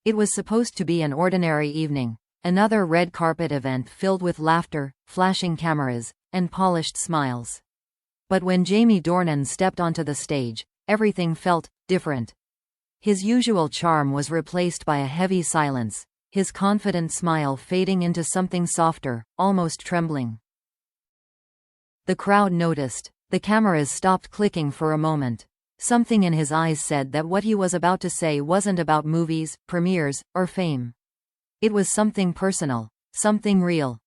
It was supposed to be an ordinary evening, another red carpet event filled with laughter, flashing cameras, and polished smiles. But when Jamie Dornan stepped onto the stage, everything felt different. His usual charm was replaced by a heavy silence, his confident smile fading into something softer, almost trembling. The crowd noticed. The cameras stopped clicking for a moment. Something in his eyes said that what he was about to say wasn't about movies, premieres, or fame. It was something personal, something real.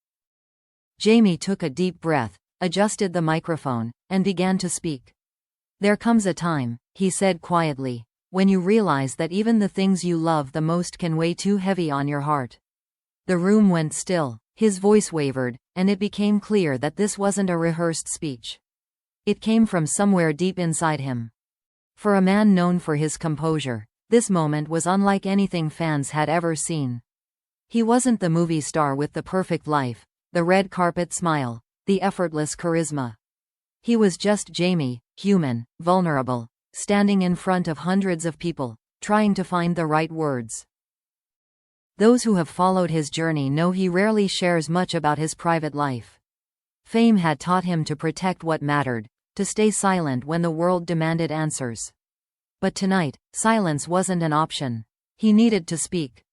Jamie took a deep breath, adjusted the microphone, and began to speak. "There comes a time," he said quietly, "when you realize that even the things you love the most can weigh too heavy on your heart." The room went still, his voice wavered, and it became clear that this wasn't a rehearsed speech. It came from somewhere deep inside him. For a man known for his composure, this moment was unlike anything fans had ever seen. He wasn't the movie star with the perfect life, the red carpet smile, the effortless charisma. He was just Jamie, human, vulnerable, standing in front of hundreds of people, trying to find the right words. Those who have followed his journey know he rarely shares much about his private life. Fame had taught him to protect what mattered, to stay silent when the world demanded answers. But tonight, silence wasn't an option. He needed to speak.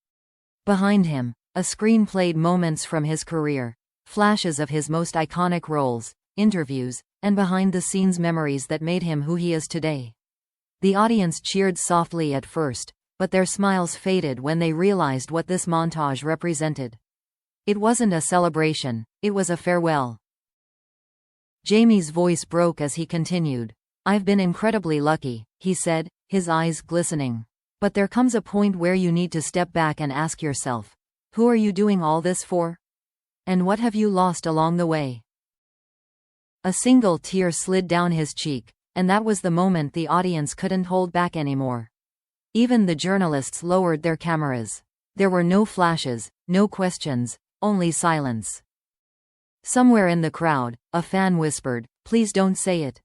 Behind him, a screen played moments from his career, flashes of his most iconic roles, interviews, and behind-the-scenes memories that made him who he is today. The audience cheered softly at first, but their smiles faded when they realized what this montage represented. It wasn't a celebration, it was a farewell. Jamie's voice broke as he continued. "I've been incredibly lucky," he said, his eyes glistening. "But there comes a point where you need to step back and ask yourself, who are you doing all this for? And what have you lost along the way?" A single tear slid down his cheek, and that was the moment the audience couldn't hold back anymore. Even the journalists lowered their cameras. There were no flashes, no questions, only silence. Somewhere in the crowd, a fan whispered, "Please don't say it."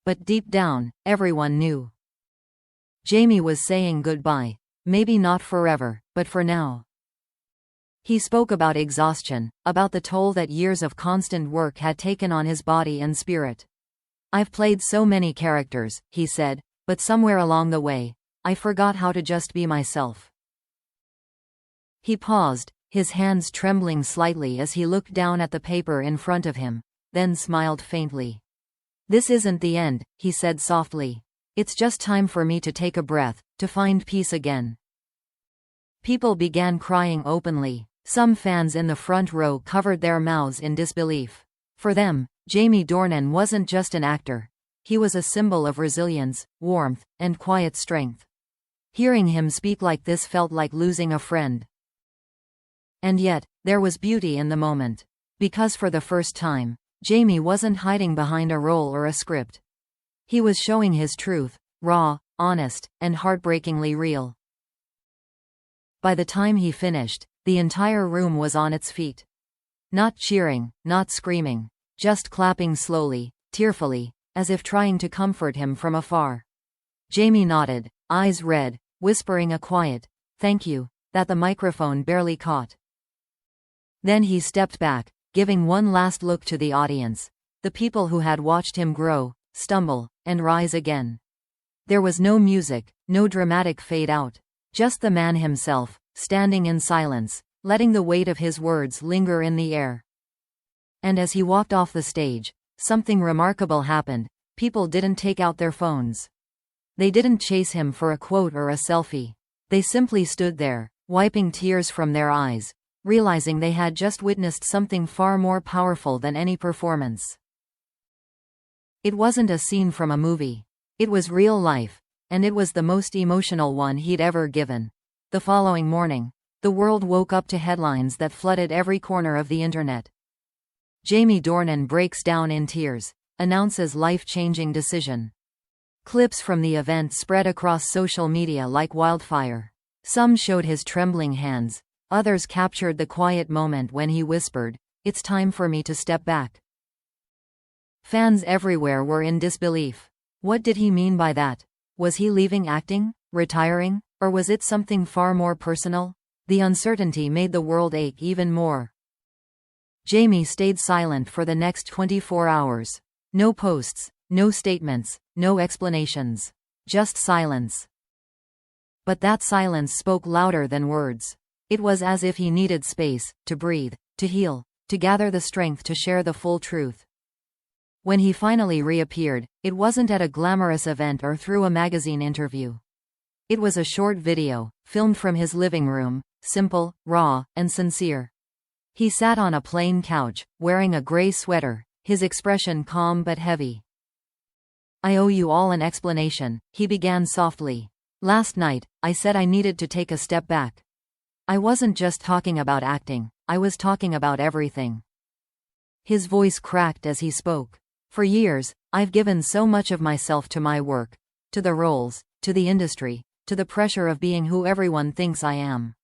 But deep down, everyone knew. Jamie was saying goodbye. Maybe not forever, but for now. He spoke about exhaustion, about the toll that years of constant work had taken on his body and spirit. "I've played so many characters," he said, "but somewhere along the way, I forgot how to just be myself." He paused, his hands trembling slightly as he looked down at the paper in front of him, then smiled faintly. "This isn't the end," he said softly. "It's just time for me to take a breath, to find peace again." People began crying openly. Some fans in the front row covered their mouths in disbelief. For them, Jamie Dornan wasn't just an actor. He was a symbol of resilience, warmth, and quiet strength. Hearing him speak like this felt like losing a friend. And yet, there was beauty in the moment. Because for the first time, Jamie wasn't hiding behind a role or a script. He was showing his truth, raw, honest, and heartbreakingly real. By the time he finished, the entire room was on its feet. Not cheering, not screaming, just clapping slowly, tearfully, as if trying to comfort him from afar. Jamie nodded, eyes red, whispering a quiet, "Thank you," that the microphone barely caught. Then he stepped back, giving one last look to the audience, the people who had watched him grow, stumble, and rise again. There was no music, no dramatic fade out. Just the man himself, standing in silence, letting the weight of his words linger in the air. And as he walked off the stage, something remarkable happened. People didn't take out their phones. They didn't chase him for a quote or a selfie. They simply stood there, wiping tears from their eyes, realizing they had just witnessed something far more powerful than any performance. It wasn't a scene from a movie. It was real life, and it was the most emotional one he'd ever given. The following morning, the world woke up to headlines that flooded every corner of the internet. Jamie Dornan breaks down in tears, announces life-changing decision. Clips from the event spread across social media like wildfire. Some showed his trembling hands, others captured the quiet moment when he whispered, "It's time for me to step back." Fans everywhere were in disbelief. What did he mean by that? Was he leaving acting? Retiring? Or was it something far more personal? The uncertainty made the world ache even more. Jamie stayed silent for the next 24 hours. No posts, no statements, no explanations. Just silence. But that silence spoke louder than words. It was as if he needed space, to breathe, to heal, to gather the strength to share the full truth. When he finally reappeared, it wasn't at a glamorous event or through a magazine interview. It was a short video, filmed from his living room, simple, raw, and sincere. He sat on a plain couch, wearing a gray sweater, his expression calm but heavy. "I owe you all an explanation," he began softly. "Last night, I said I needed to take a step back. I wasn't just talking about acting, I was talking about everything." His voice cracked as he spoke. "For years, I've given so much of myself to my work, to the roles, to the industry, to the pressure of being who everyone thinks I am.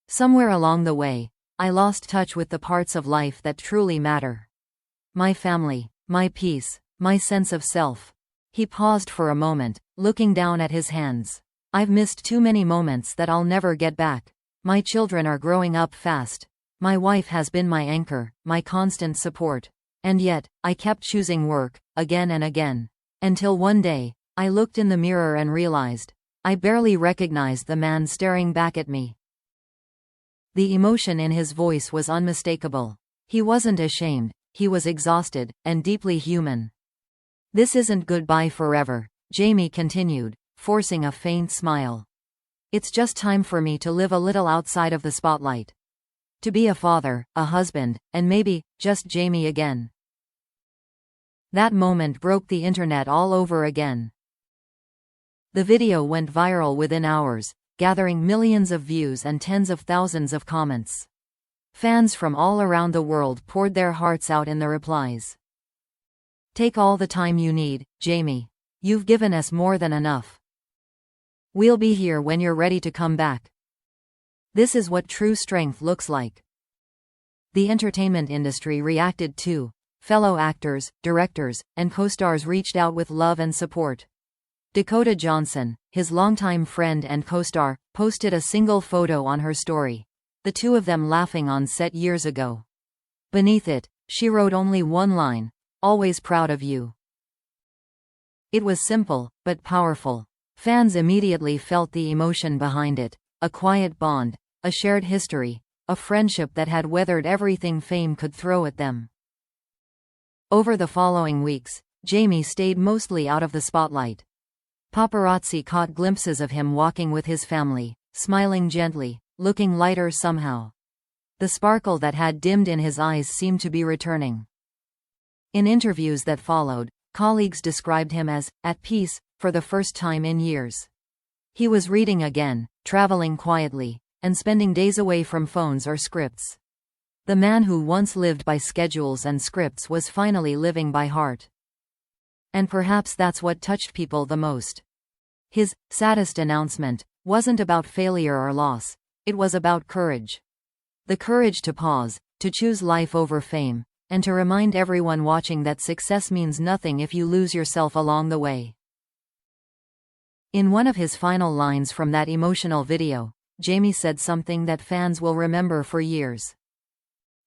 Somewhere along the way, I lost touch with the parts of life that truly matter. My family, my peace, my sense of self." He paused for a moment, looking down at his hands. "I've missed too many moments that I'll never get back. My children are growing up fast. My wife has been my anchor, my constant support. And yet, I kept choosing work, again and again. Until one day, I looked in the mirror and realized, I barely recognized the man staring back at me." The emotion in his voice was unmistakable. He wasn't ashamed, he was exhausted, and deeply human. "This isn't goodbye forever," Jamie continued, forcing a faint smile. "It's just time for me to live a little outside of the spotlight. To be a father, a husband, and maybe, just Jamie again." That moment broke the internet all over again. The video went viral within hours, gathering millions of views and tens of thousands of comments. Fans from all around the world poured their hearts out in the replies. "Take all the time you need, Jamie. You've given us more than enough. We'll be here when you're ready to come back. This is what true strength looks like." The entertainment industry reacted too. Fellow actors, directors, and co-stars reached out with love and support. Dakota Johnson, his longtime friend and co-star, posted a single photo on her story, the two of them laughing on set years ago. Beneath it, she wrote only one line, "Always proud of you." It was simple, but powerful. Fans immediately felt the emotion behind it, a quiet bond, a shared history, a friendship that had weathered everything fame could throw at them. Over the following weeks, Jamie stayed mostly out of the spotlight. Paparazzi caught glimpses of him walking with his family, smiling gently, looking lighter somehow. The sparkle that had dimmed in his eyes seemed to be returning. In interviews that followed, colleagues described him as at peace for the first time in years. He was reading again, traveling quietly, and spending days away from phones or scripts. The man who once lived by schedules and scripts was finally living by heart. And perhaps that's what touched people the most. His Saddest announcement wasn't about failure or loss, it was about courage. The courage to pause, to choose life over fame, and to remind everyone watching that success means nothing if you lose yourself along the way. In one of his final lines from that emotional video, Jamie said something that fans will remember for years.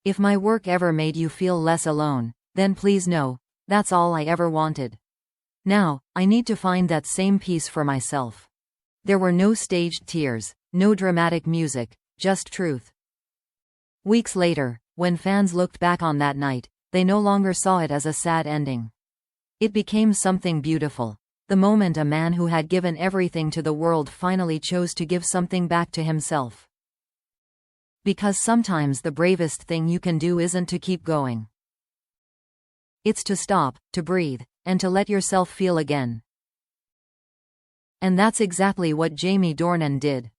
"If my work ever made you feel less alone, then please know, that's all I ever wanted. Now, I need to find that same peace for myself." There were no staged tears, no dramatic music, just truth. Weeks later, when fans looked back on that night, they no longer saw it as a sad ending. It became something beautiful. The moment a man who had given everything to the world finally chose to give something back to himself. Because sometimes the bravest thing you can do isn't to keep going. It's to stop, to breathe, and to let yourself feel again. And that's exactly what Jamie Dornan did.